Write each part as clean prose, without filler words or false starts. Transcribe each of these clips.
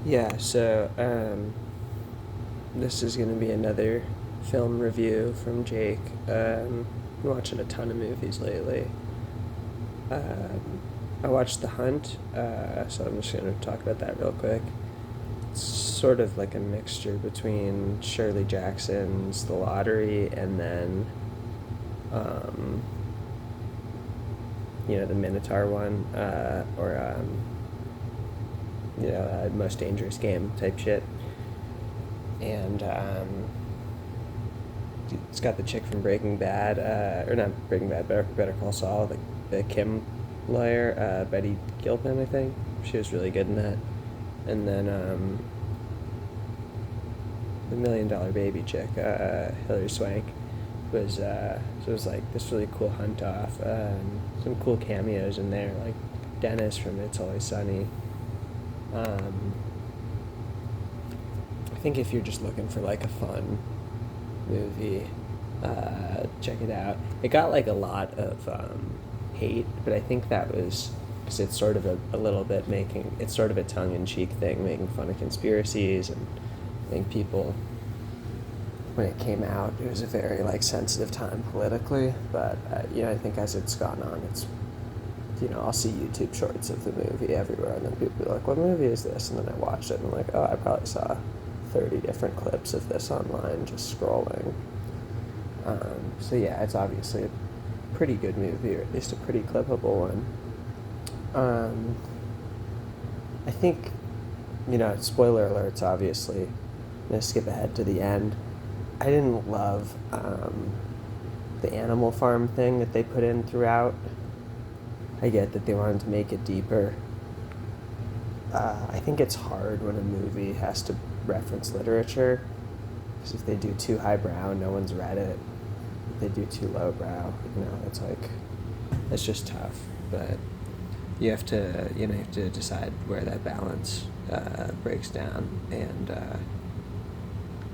Yeah, so this is going to be another film review from Jake. Been watching a ton of movies lately. I watched The Hunt, so I'm just going to talk about that real quick. It's sort of like a mixture between Shirley Jackson's The Lottery and then, um, the Minotaur one, or Most Dangerous Game type shit. And it's got the chick from Breaking Bad, or not Breaking Bad, Better Call Saul, the Kim lawyer, Betty Gilpin, I think. She was really good in that. And then the Million Dollar Baby chick, Hilary Swank, was so it was like this really cool hunt off. Some cool cameos in there, like Dennis from It's Always Sunny. I think if you're just looking for like a fun movie, check it out. It got like a lot of hate, but I think that was because it's sort of a little bit making it's sort of a tongue-in-cheek thing, making fun of conspiracies, and I think people when it came out, it was a very like sensitive time politically. But I think as it's gone on, it's I'll see YouTube shorts of the movie everywhere, and then people be like, "What movie is this?" And then I watched it, and I'm like, "Oh, I probably saw 30 different clips of this online just scrolling." So yeah, it's obviously a pretty good movie, or at least a pretty clippable one. I think, spoiler alerts, obviously. I'm going to skip ahead to the end. I didn't love the Animal Farm thing that they put in throughout. I get that they wanted to make it deeper. I think it's hard when a movie has to reference literature, because if they do too highbrow, no one's read it. If they do too lowbrow, it's just tough. But you have to decide where that balance breaks down, and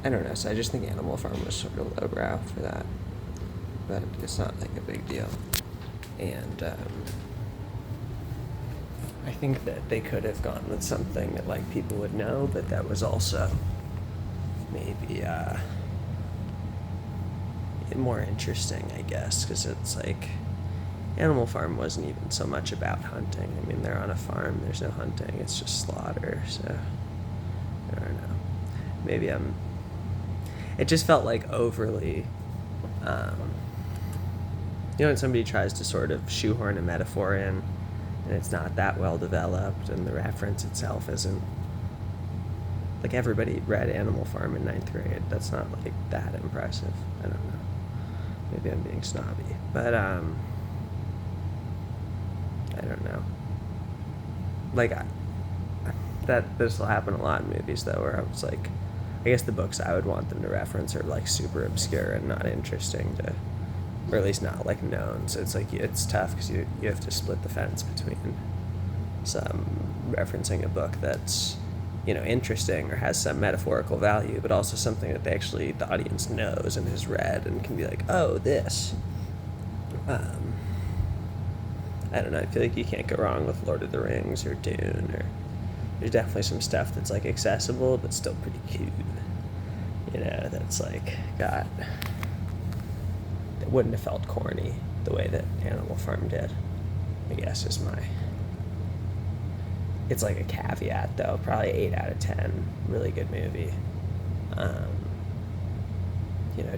I don't know. So I just think Animal Farm was sort of lowbrow for that, but it's not like a big deal. And I think that they could have gone with something that like people would know, but that was also maybe more interesting, I guess, because it's like Animal Farm wasn't even so much about hunting. I mean, they're on a farm. There's no hunting. It's just slaughter. So I don't know. Maybe I'm. It just felt like overly. When somebody tries to sort of shoehorn a metaphor in, and it's not that well developed, and the reference itself isn't. Like, everybody read Animal Farm in ninth grade. That's not like that impressive. I don't know. Maybe I'm being snobby, but I don't know. Like, this will happen a lot in movies though, where I was like, I guess the books I would want them to reference are like super obscure and not interesting to, or at least not like known. So it's like it's tough because you have to split the fence between some referencing a book that's interesting or has some metaphorical value, but also something that the audience knows and has read and can be like, oh, this. I don't know. I feel like you can't go wrong with Lord of the Rings or Dune, or there's definitely some stuff that's like accessible but still pretty cute. That's like got that wouldn't have felt corny the way that Animal Farm did, I guess is my. It's like a caveat though. Probably 8 out of 10. Really good movie.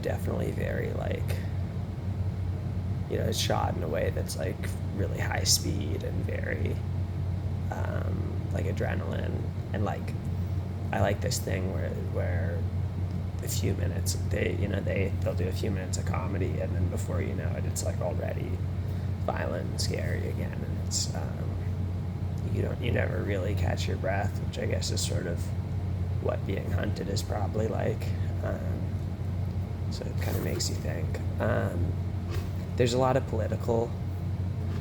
Definitely very like. It's shot in a way that's like really high speed and very like adrenaline, and like I like this thing where a few minutes they'll do a few minutes of comedy, and then before you know it, it's like already violent and scary again, and it's you never really catch your breath, which I guess is sort of what being hunted is probably like. So it kind of makes you think. There's a lot of political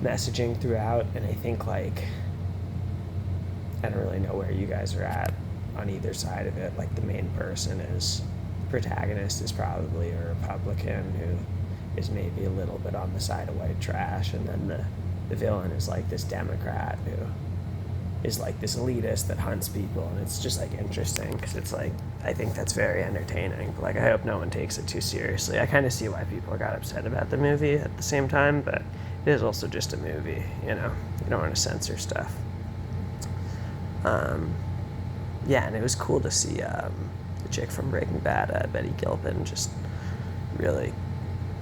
messaging throughout, and I think like I don't really know where you guys are at on either side of it. Like the main person is protagonist is probably a Republican who is maybe a little bit on the side of white trash, and then the villain is like this Democrat who is like this elitist that hunts people, and it's just like interesting because it's like I think that's very entertaining. But like I hope no one takes it too seriously. I kind of see why people got upset about the movie at the same time, but it is also just a movie, you know. You don't want to censor stuff. Yeah, and it was cool to see the chick from Breaking Bad, Betty Gilpin, just really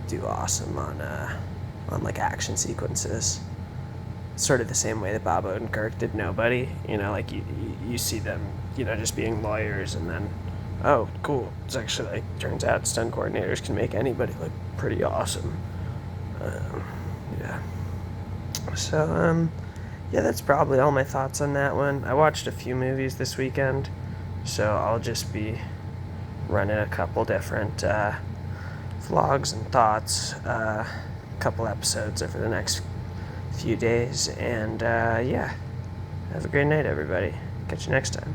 do awesome on like action sequences. Sort of the same way that Bob Odenkirk did Nobody. You know, like you see them, you know, just being lawyers, and then, oh, cool. It's actually like turns out stunt coordinators can make anybody look pretty awesome. Yeah. So yeah, that's probably all my thoughts on that one. I watched a few movies this weekend, so I'll just be running a couple different vlogs and thoughts, a couple episodes over the next few days, and yeah, have a great night, everybody. Catch you next time.